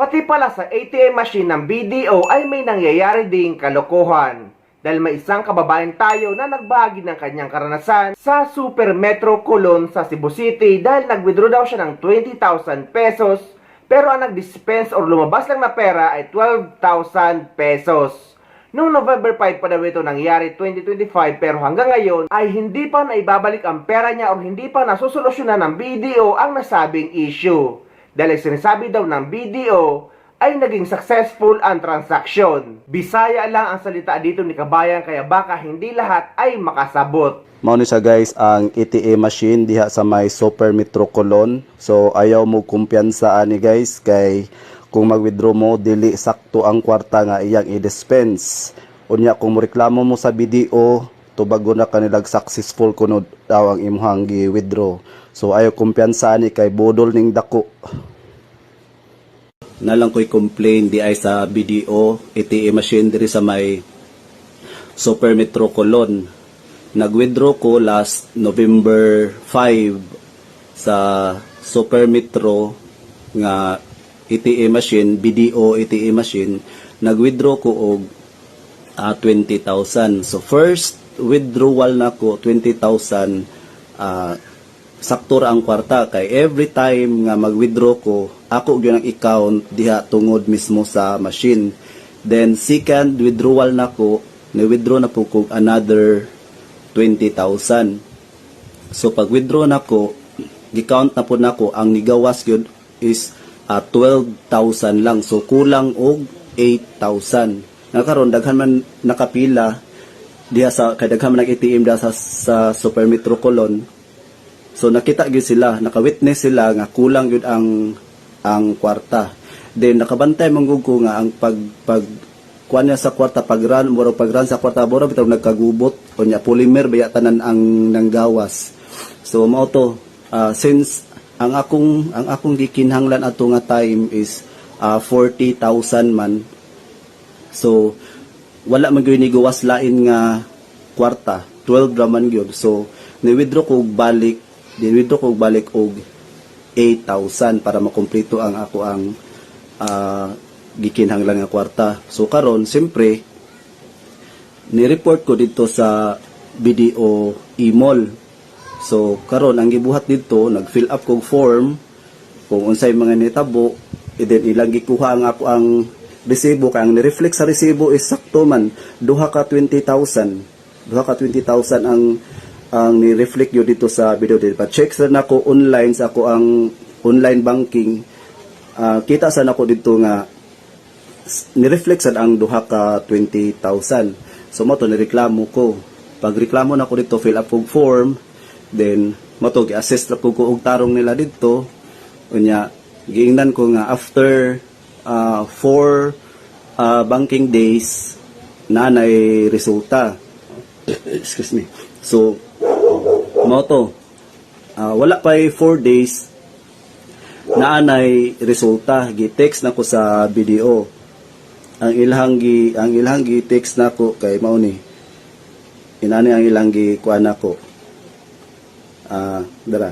Pati pala sa ATM machine ng BDO ay may nangyayari ding kalokohan. Dahil may isang kababayan tayo na nagbahagi ng kanyang karanasan sa Super Metro Colon sa Cebu City dahil nag-withdraw daw siya ng 20,000 pesos pero ang nag-dispense or lumabas lang na pera ay 12,000 pesos. Noong November 5 pa daw ito nangyari 2025 pero hanggang ngayon ay hindi pa naibabalik ang pera niya o hindi pa nasusolusyonan ng BDO ang nasabing issue. Dahil sinasabi daw ng BDO ay naging successful ang transaksyon. Bisaya lang ang salita dito ni kabayan kaya baka hindi lahat ay makasabot. Mao ni sa guys ang ATM machine diha sa may Super Metro Colon. So ayaw mo kumpiyansa ani guys kay kung mag-withdraw mo dili sakto ang kwarta nga iyang i-dispense. Unya kung reklamo mo sa BDO tubago na kanilag successful kuno daw ang imong gi-withdraw. So ayaw kumpiyansa ani kay bodol ning dako. Nalang ko'y complain di ay sa BDO ATM machine diri sa may Super Metro Colon. Nag-withdraw ko last November 5 sa Super Metro nga ATM machine, BDO ATM machine. Nag-withdraw ko og 20,000. So first withdrawal na ko 20,000 sakto ra ang kwarta kay every time nga mag-withdraw ko ako gyud ang account diha tungod mismo sa machine. Then second withdrawal na ko ni-withdraw na po ko another 20,000. So pag withdraw na ko gi-count na po nako ang nigawas gyud is 12,000 lang. So kulang og 8,000. Nakaron daghan man nakapila diha sa kay daghan man nag-ATM diha sa Super Metro Colon. So nakita gyud sila, naka-witness sila nga kulang gyud ang kwarta. Then nakabantay manggug ko nga ang pag kuan niya sa kwarta pagran sa kwarta boro bitaw nagkagubot unya polymer baya tanan ang nanggawas. So mao to since ang akong gikinhanglan ato nga time is 40,000 man. So wala man gyud ni gawas lain nga kwarta, 12 ra man gyud. So ni-withdraw ko balik og 8,000 para makumpleto ang ako ang gikinhanglan nga kwarta. So karon siyempre ni-report ko dito sa BDO e-mall. So karon ang gibuhat dito nag-fill up kog form kung unsay mga nitabo then ilang gikuha ang ako ang resibo kay ang ni-reflect sa resibo is sakto man duha ka 20,000 ang ni-reflect yun dito sa video dito. Pa-check sa nako online sa ako ang online banking. Kita sa nako dito nga ni-reflect sa ang duha ka 20,000. So mo to nireklamo ko. Pag reklamo na ko dito, fill up kog form, then mo to gi-assist ra ko og tarong nila dito. Unya giingnan ko nga after 4 banking days na nay resulta. Excuse me. So moto wala pa 4 days na anay resulta gi-text nako sa BDO ang ilang gi-text nako kay mao ni inani ang ilang gi-kuan nako dara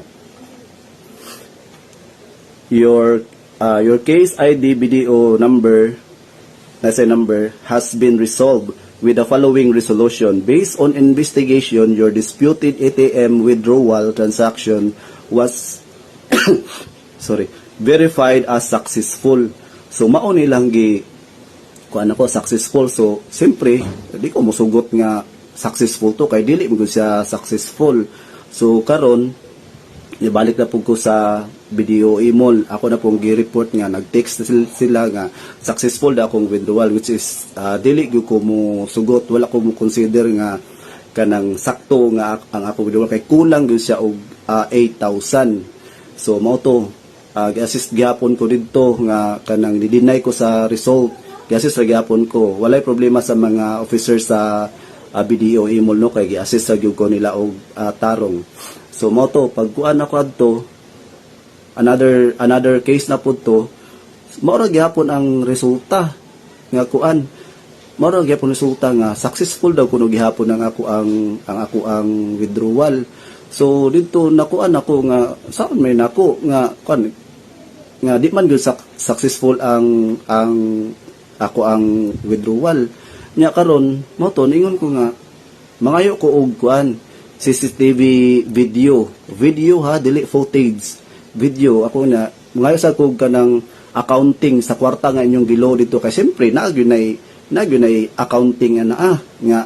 your case ID BDO number has been resolved with the following resolution. Based on investigation, your disputed ATM withdrawal transaction was verified as successful. So mao nilang kuan ako successful. So siyempre di ko mosugot nga successful to kay dili mo siya successful. So karon ibalik na po ko sa BDO e-mall. Ako na pong gi-report nga nag-text sila nga successful da akong withdrawal which is dili gyud ko mo sugot, wala ko mo consider nga kanang sakto nga ang ako withdrawal kay kulang gyud siya og 8,000. So mao to gi-assist gyapon ko didto nga kanang ni-deny ko sa result. Gi-assist ra gyapon ko. Walay problema sa mga officers sa BDO e-mall no kay gi-assist sa gyud ko nila og tarong. So mao to pagkuan ako adto another case na pud to mao ra gyapon ang resulta nga kuan mao ra gyapon resulta nga successful daw kuno gihapon ang ako ang withdrawal. So dito nakuan ako nga saan may nako nga kuan nga di man gyud successful ang ako ang withdrawal. Nya karon mo to ningon ko nga mangayo ko og kuan CCTV video ha, dili footage, video. Ako na mangayo sa kog kanang accounting sa kwarta nga inyong gilo dito kay siyempre nagyunay accounting nga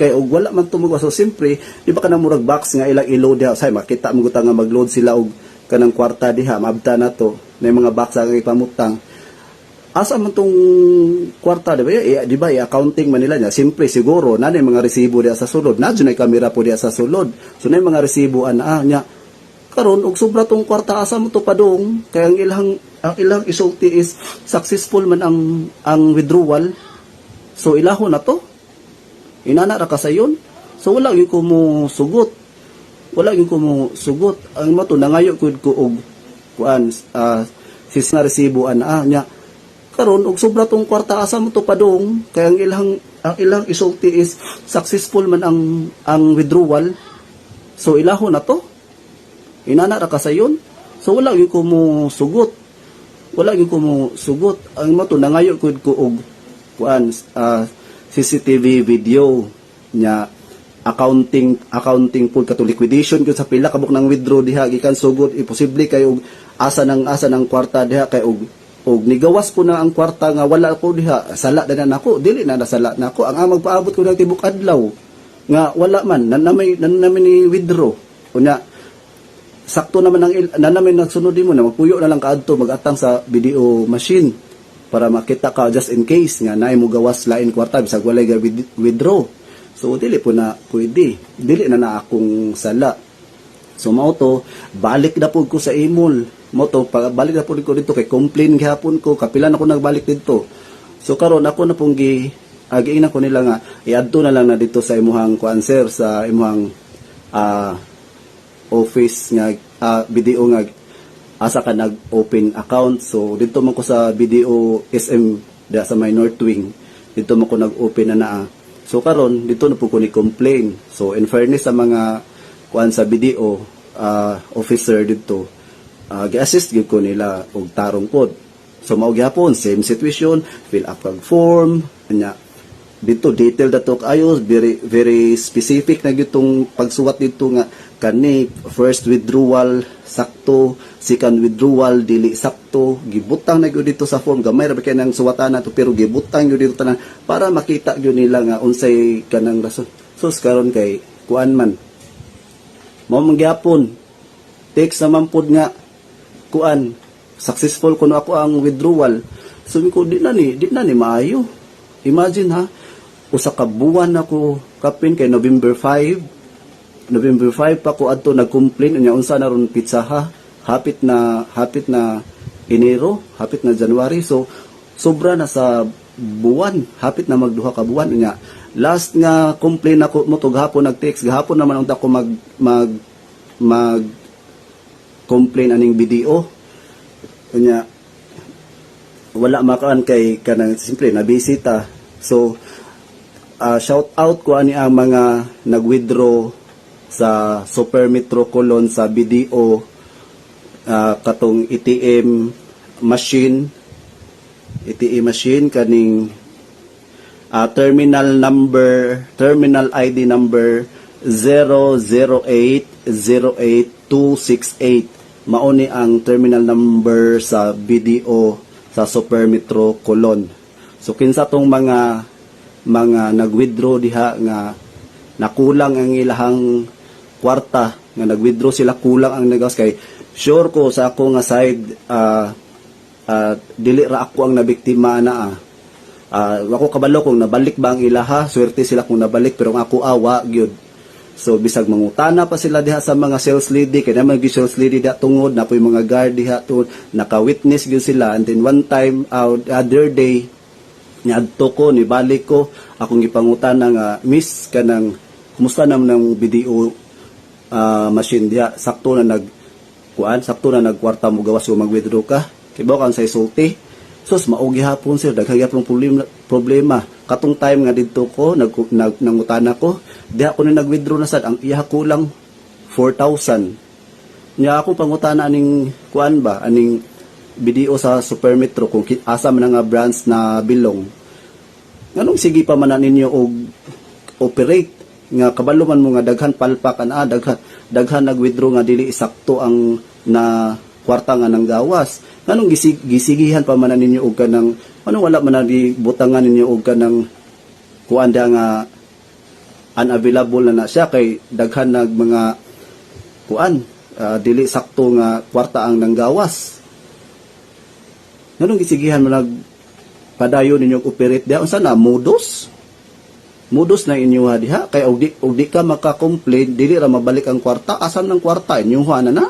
kay og wala man tumugo. So siyempre di ba kanang murag box nga ilang i-load diha say makita mo guta nga mag-load sila og kanang kwarta diha mabta na to na mga box nga ipamutang. Asa man tong kwarta, di ba, i-accounting man nila niya. Siyempre, siguro, na mga resibo diya sa sulod. Na dyan ay kamera po diya sa sulod. So, na mga resibo, niya. Karon og sobra tong kwarta, asa mo to padong. Kaya ang ilang isulti is, successful man ang withdrawal. So, ilaho na to. Inana ra ka sa yun. So, wala yung ko mo sugot. Ang mato, nangayo ko og kuan, sis na resibo, niya. Karon og sobra tong kwarta asa mo to padong kaya ang ilang isulti is successful man ang withdrawal. So ilaho na to. Inana ra ka sa yun. So wala gyud ko mo sugot. Ang mato nangayo ko og kuan CCTV video nya accounting pool kato liquidation gyud sa pila kabuk ng withdraw diha gikan sugod imposible kay og asa ng kwarta diha kay og nigawas ko na ang kwarta nga wala ko diha sala na nako dili na nasala nako ang magpaabot ko ng tibok adlaw nga wala man nanamay ni withdraw unya sakto naman nanamay nagsunod mo na magpuyo na lang kaadto magatang sa video machine para makita ka just in case nga naay mo gawas lain kwarta bisag walay ga withdraw. So dili po na pwede, dili na akong sala. So mao to balik na po ko sa email. Moto balik na po ko dito kay complain gihapon ko kapila na ko nagbalik dito. So karon ako na pong giingnan ko nila nga i-adto na lang na dito sa imuhang answer sa imuhang office nga video nga asa ka nag-open account. So dito man ko sa video SM da sa my North Wing. Dito man ko nag-open na. So karon dito na po ko ni complain. So in fairness sa mga kuan sa video officer dito gi-assist gyud ko nila og tarong pod. So mao gyapon same situation, fill up kag form nya dito detail dato kayo very specific na gyud tong pagsuwat dito nga kani first withdrawal sakto, second withdrawal dili sakto, gibutang na gyud dito sa form gamay ra ba kay nang suwatan nato pero gibutang gyud dito tanan para makita gyud nila nga unsay kanang rason. So karon kay kuan man mao man gyapon text naman pod nga kuan successful kuno ako ang withdrawal. So ko di na ni maayo. Imagine ha, usa ka buwan ako kapin kay November 5 pa ko adto nag-complain unya unsa na ron pizza ha. Hapit na Enero, hapit na January. So sobra na sa buwan, hapit na magduha ka buwan unya. Last nga complain ako mo to gahapon nag-text gahapon naman unta ko mag complain aning video kanya wala makaan kay kanang simple na bisita. So shout out ko ani ang mga nag-withdraw sa Super Metro Colon sa video katong ATM machine kaning terminal ID number 008-08268 mao ni ang terminal number sa BDO sa Super Metro Colon. So kinsa tong mga nag-withdraw diha nga nakulang ang ilahang kwarta nga nag-withdraw sila kulang ang nagawas kay sure ko sa ako nga side dili ra ako ang nabiktima na ako kabalo kung nabalik ba ang ilaha swerte sila kung nabalik pero ang ako awa gyud. So bisag mangutana pa sila diha sa mga sales lady kay naman gi sales lady diha tungod na po'y mga guard diha tungod naka-witness gyud sila and then one time other day niadto ko ni balik ko akong gipangutana nga miss kanang kumusta naman ang video machine diha sakto na nagkwarta mo gawas ko mag-withdraw ka kay ba kan sa isulti. Sus maugi hapon sir daghang gyapon problema katong time nga didto ko nangutana ko diha ko na nag-withdraw na sad ang iya kulang 4,000 nya ako pangutana aning kuan ba aning BDO sa Supermetro kung asa man nga branch na bilong. Nganong sige pa man na ninyo og operate nga kabalo man mo nga daghan palpakan daghan nag-withdraw nga dili sakto ang na kwarta nga nang gawas. Nganong gisigihan pa man na ninyo og kanang ano wala man na di butangan ninyo og kanang kuanda nga unavailable na siya kay daghan nag mga kuan dili sakto nga kwarta ang nanggawas. Nganong gisigihan mo nag padayon ninyo operate diha unsa na modus na inyo diha kay og di ka maka-complain dili ra mabalik ang kwarta asan ng kwarta inyo na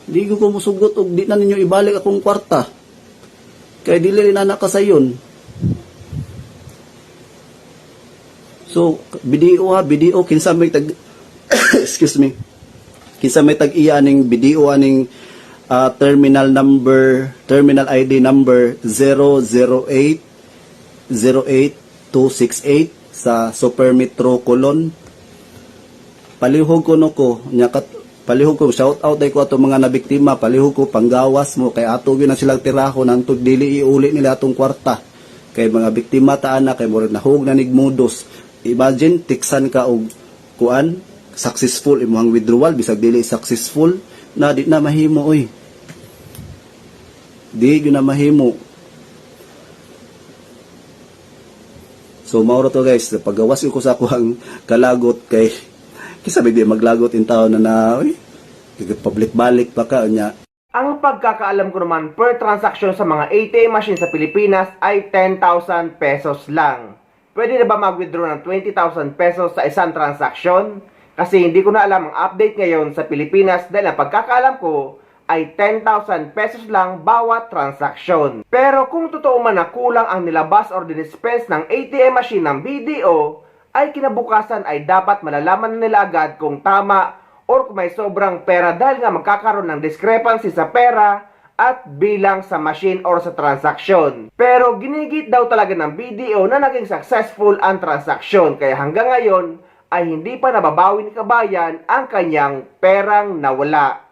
di ko musugot og di na ninyo ibalik akong kwarta kay dili na nakasayon. So BDO kinsa may tag excuse me kinsa may tag iya ning BDO aning terminal ID number 008-08268 sa Supermetro Colon. Palihog ko palihog ko shout out ay ko ato mga nabiktima, palihog ko panggawas mo kay ato gyud na silang tirahon hangtod dili iuli nila atong kwarta. Kay mga biktima taana kay murag nahug na nigmudos. Imagine tiksan ka og kuan successful imong withdrawal bisag dili successful na di na mahimo oy. Di yun na mahimo. So mauro to guys, pagawas ko sa kuhang kalagot kay kisabi di maglagot in taon na oy. Public balik pa ka nya. Ang pagkakaalam ko naman per transaction sa mga ATM machine sa Pilipinas ay 10,000 pesos lang. Pwede na ba mag-withdraw ng 20,000 pesos sa isang transaction? Kasi hindi ko na alam ang update ngayon sa Pilipinas dahil ang pagkakaalam ko ay 10,000 pesos lang bawat transaksyon. Pero kung totoo man na kulang ang nilabas or dinispense ng ATM machine ng BDO, ay kinabukasan ay dapat malalaman na nila agad kung tama or kung may sobrang pera dahil nga magkakaroon ng discrepancy sa pera at bilang sa machine or sa transaksyon. Pero ginigit daw talaga ng BDO na naging successful ang transaksyon kaya hanggang ngayon ay hindi pa nababawi ni kabayan ang kanyang perang nawala.